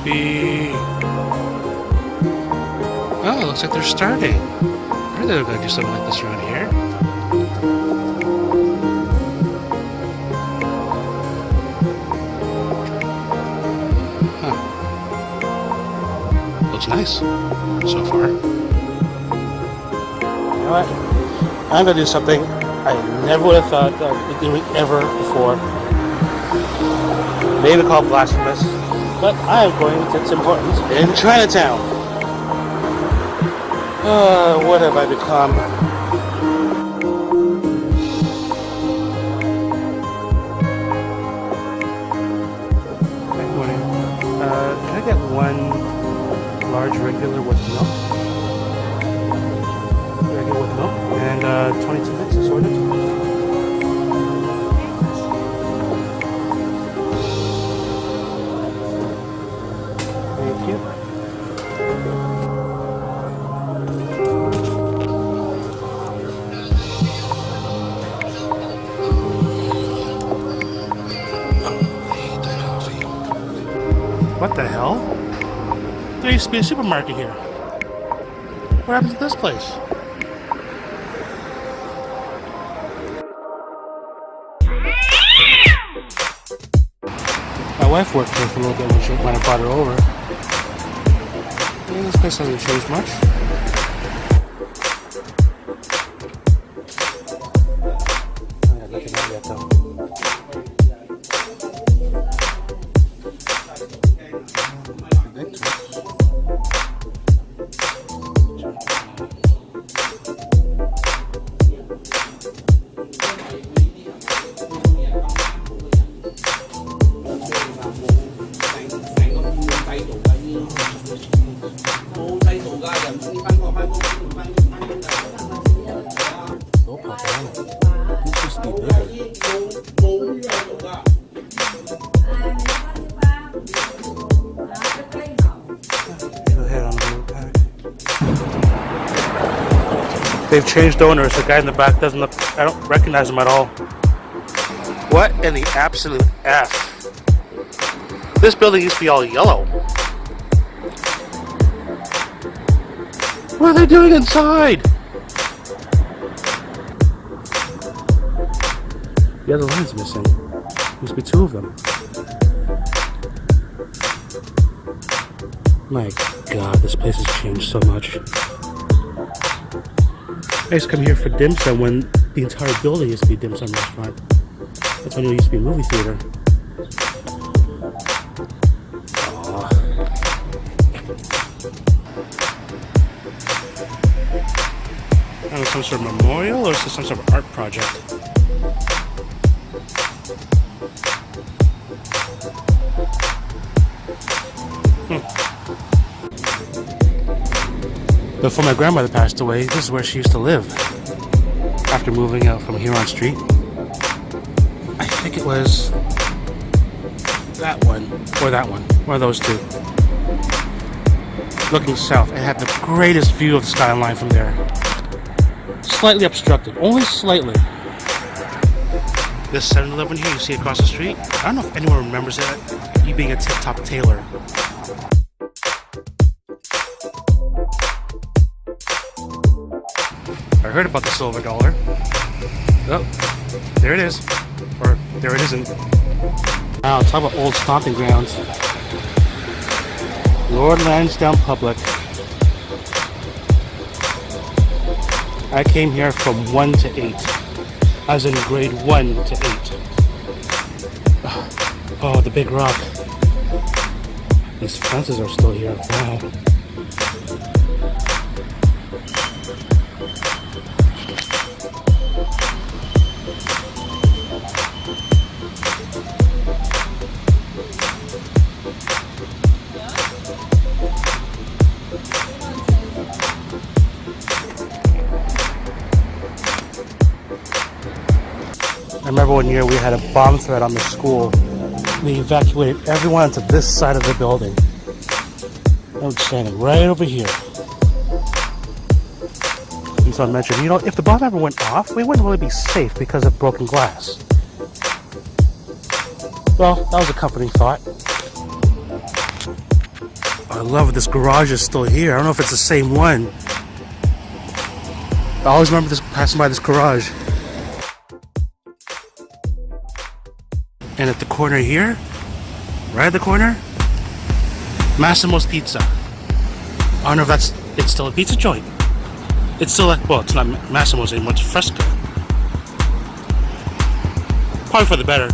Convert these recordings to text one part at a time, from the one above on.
coffee. Oh, looks like they're starting. I heard they were going to do something like this around here. Huh. Looks nice so far. You know what? I'm going to do something I never would have thought of doing ever before. Maybe called blasphemous, but I am going to its importance in Chinatown. What have I become? Good morning. Can I get one large regular with milk? Regular with milk? And 22 mix assorted? Thank you. What the hell? There used to be a supermarket here. What happened to this place? My wife worked here for a little bit when I brought her over. And this place hasn't changed much. I'm not looking at it yet though. They've changed owners. The guy in the back doesn't look, I don't recognize him at all. What in the absolute F? This building used to be all yellow. What are they doing inside? The other line's missing. Must be two of them. My God, this place has changed so much. I used to come here for dim sum when the entire building used to be a dim sum restaurant. That's when it used to be a movie theater. Aww. I don't know, some sort of memorial or is this some sort of art project? Before my grandmother passed away, this is where she used to live. After moving out from Huron Street. I think it was that one, or that one, one of those two. Looking south, it had the greatest view of the skyline from there. Slightly obstructed, only slightly. This 7-Eleven here you see across the street, I don't know if anyone remembers it, you being a tip-top tailor. I heard about the silver dollar. Oh, there it is. Or there it isn't. Now, talk about old stomping grounds. Lord Lansdowne Public. I came here from 1 to 8. As in grade 1 to 8. Oh, the big rock. These fences are still here. Wow. I remember one year we had a bomb threat on the school. We evacuated everyone to this side of the building. I was standing right over here. And so I mentioned, you know, if the bomb ever went off, we wouldn't really be safe because of broken glass. Well, that was a comforting thought. I love this garage is still here. I don't know if it's the same one. I always remember this passing by this garage. And at the corner here, right at the corner, Massimo's Pizza. I don't know if it's still a pizza joint. It's still well, it's not Massimo's anymore, it's Fresco. Probably for the better.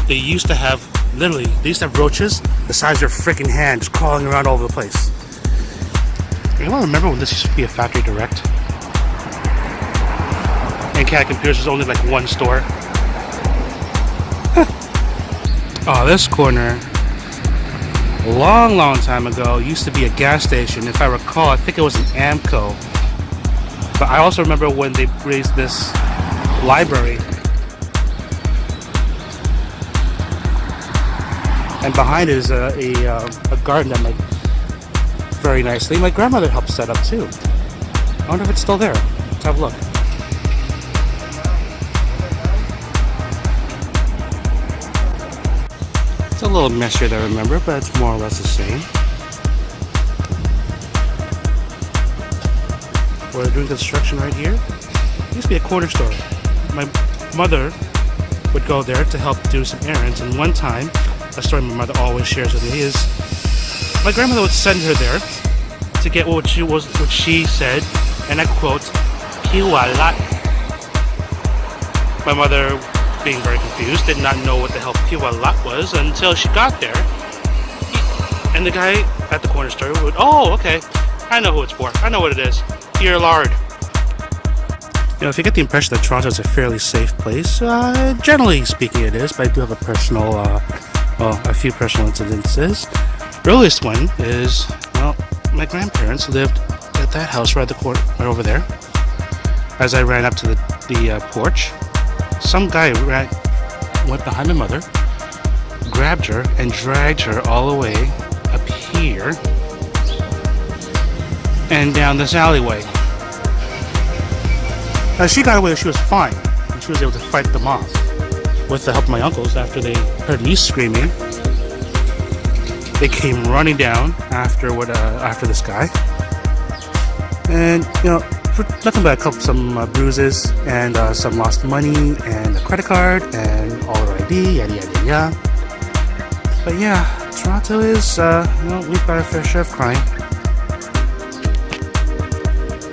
They used to have, literally, they used to have roaches the size of your freaking hand just crawling around all over the place. Anyone remember when this used to be a factory direct? And Cat Computers was only like one store. Oh, this corner, a long time ago, used to be a gas station. If I recall, I think it was an Amco. But I also remember when they raised this library. And behind it is a garden that might very nicely. My grandmother helped set up too. I wonder if it's still there. Let's have a look. It's a little messier than I remember, but it's more or less the same. We're doing construction right here. It used to be a corner store. My mother would go there to help do some errands, and one time, a story my mother always shares with me is my grandmother would send her there to get what she said, and I quote, "Kiwalat." My mother, being very confused, did not know what the hell Kiwalat was until she got there. And the guy at the corner store would, "Oh, okay, I know who it's for. I know what it is. Dear lard." You know, if you get the impression that Toronto is a fairly safe place, generally speaking it is, but I do have a few personal incidences. The earliest one is, well, my grandparents lived at that house right at the corner, right over there. As I ran up to the porch, some guy went behind my mother, grabbed her, and dragged her all the way up here and down this alleyway. As she got away, she was fine, and she was able to fight them off with the help of my uncles. After they heard me screaming, they came running down after this guy, and you know, for nothing but some bruises and some lost money and a credit card and all her ID, yada yada yada. But yeah, Toronto is we've got our fair share of crime.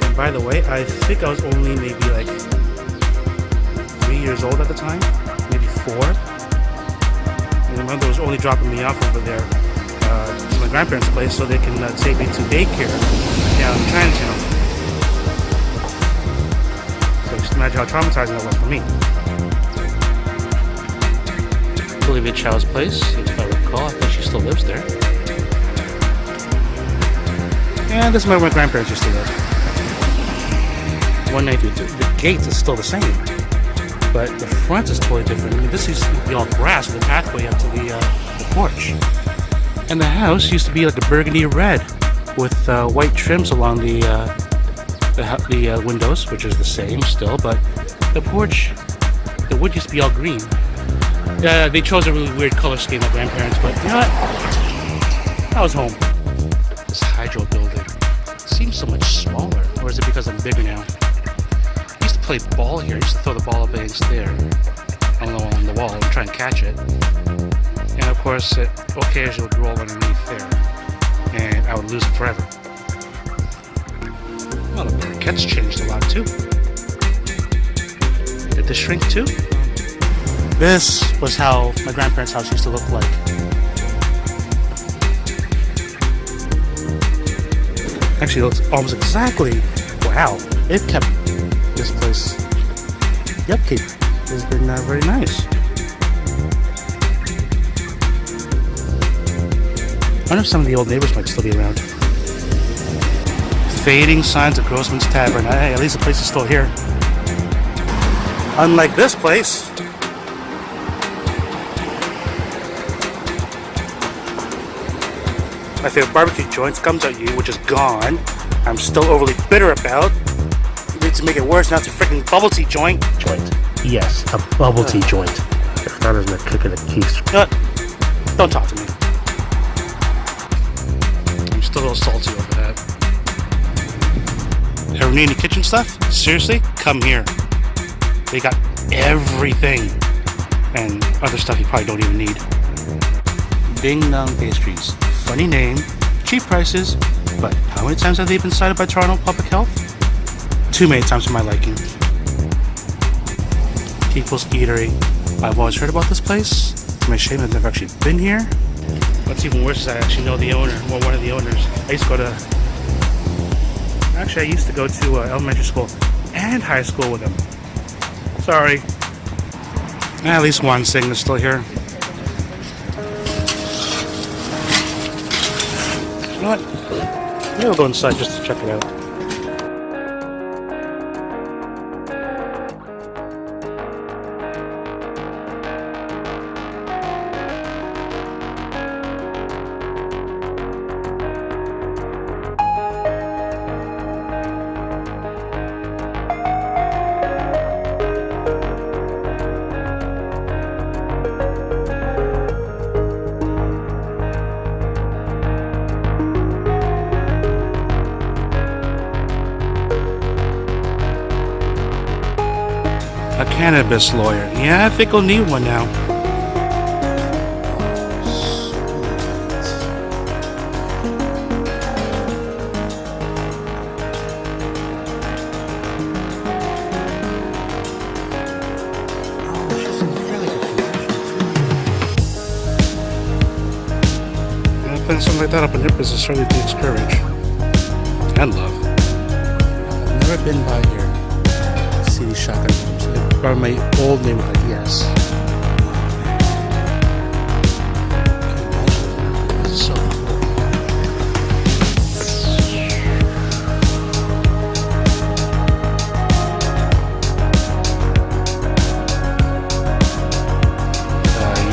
And by the way, I think I was only maybe like 3 years old at the time, maybe 4. And my mother was only dropping me off over there to my grandparents' place so they can take me to daycare down in Chinatown. So just imagine how traumatizing that was for me. Olivia Chow's place, if I recall. I think she still lives there. And this is where my grandparents used to live. 192. The gate is still the same, but the front is totally different. I mean, this used to be all grass with a pathway up to the porch. And the house used to be like a burgundy red with white trims along the windows, which is the same still, but the porch, the wood used to be all green. They chose a really weird color scheme, my grandparents, but you know what? I was home. This hydro building seems so much smaller, or is it because I'm bigger now? I used to play ball here. I used to throw the ball up against there, on the wall, and try and catch it. And of course, it occasionally would roll underneath there, and I would lose it forever. Well, the parquet's changed a lot too. Did this shrink too? This was how my grandparents' house used to look like. Actually, it looks almost exactly. Wow, they've kept this place. The upkeep has been very nice. I wonder if some of the old neighbors might still be around. Fading signs of Grossman's Tavern. Hey, at least the place is still here. Unlike this place. My favorite barbecue joint, Comes At You, which is gone. I'm still overly bitter about. Need to make it worse, now it's a freaking bubble tea joint. Yes, a bubble tea joint. If that isn't a kick in the teeth. You know what? Don't talk to me. I'm little salty over that. Ever need any kitchen stuff? Seriously? Come here. They got everything. And other stuff you probably don't even need. Ding Dong Pastries. Funny name, cheap prices, but how many times have they been cited by Toronto Public Health? Too many times for my liking. People's Eatery. I've always heard about this place. To my shame, I've never actually been here. What's even worse is I actually know the owner, or one of the owners. I used to go to elementary school and high school with him. Sorry. At least one thing is still here. You know what? Maybe I'll go inside just to check it out. A cannabis lawyer. Yeah, I think I'll need one now. Putting something like that up in your business certainly takes courage. And love. I've never been by here. See these shotgun rooms. By my old neighborhood, yes. This is so cool.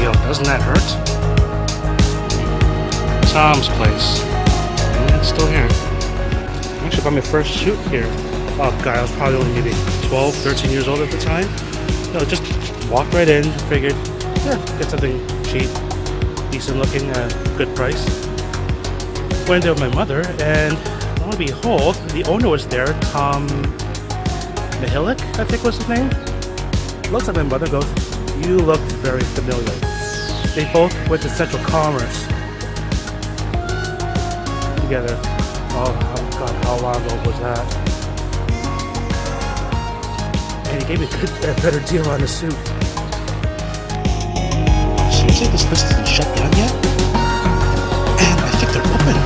Yo, doesn't that hurt? Tom's place. And it's still here. I actually bought my first shoot here. Oh god, I was probably only maybe 12, 13 years old at the time. You know, just walked right in, figured, yeah, get something cheap, decent looking, good price. Went there with my mother, and lo and behold, the owner was there, Tom Mihalik, I think was his name. Looks at my mother, goes, "You look very familiar." They both went to Central Commerce together. Oh god, how long ago was that? And he gave me a better deal on the suit. Seriously, this place isn't shut down yet? And I think they're open.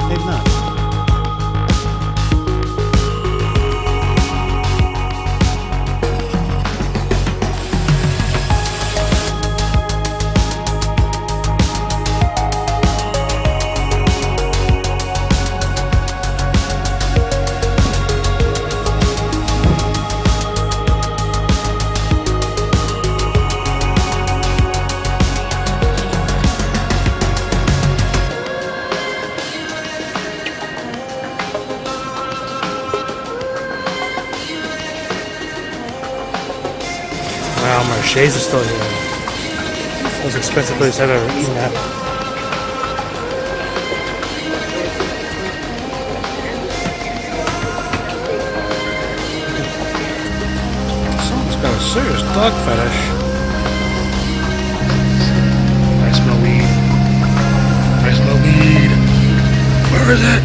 Maybe not. Wow, Marche's is still here. Most expensive place I've ever eaten at. Someone's got a serious dog fetish. I smell weed. I smell weed. Where is it?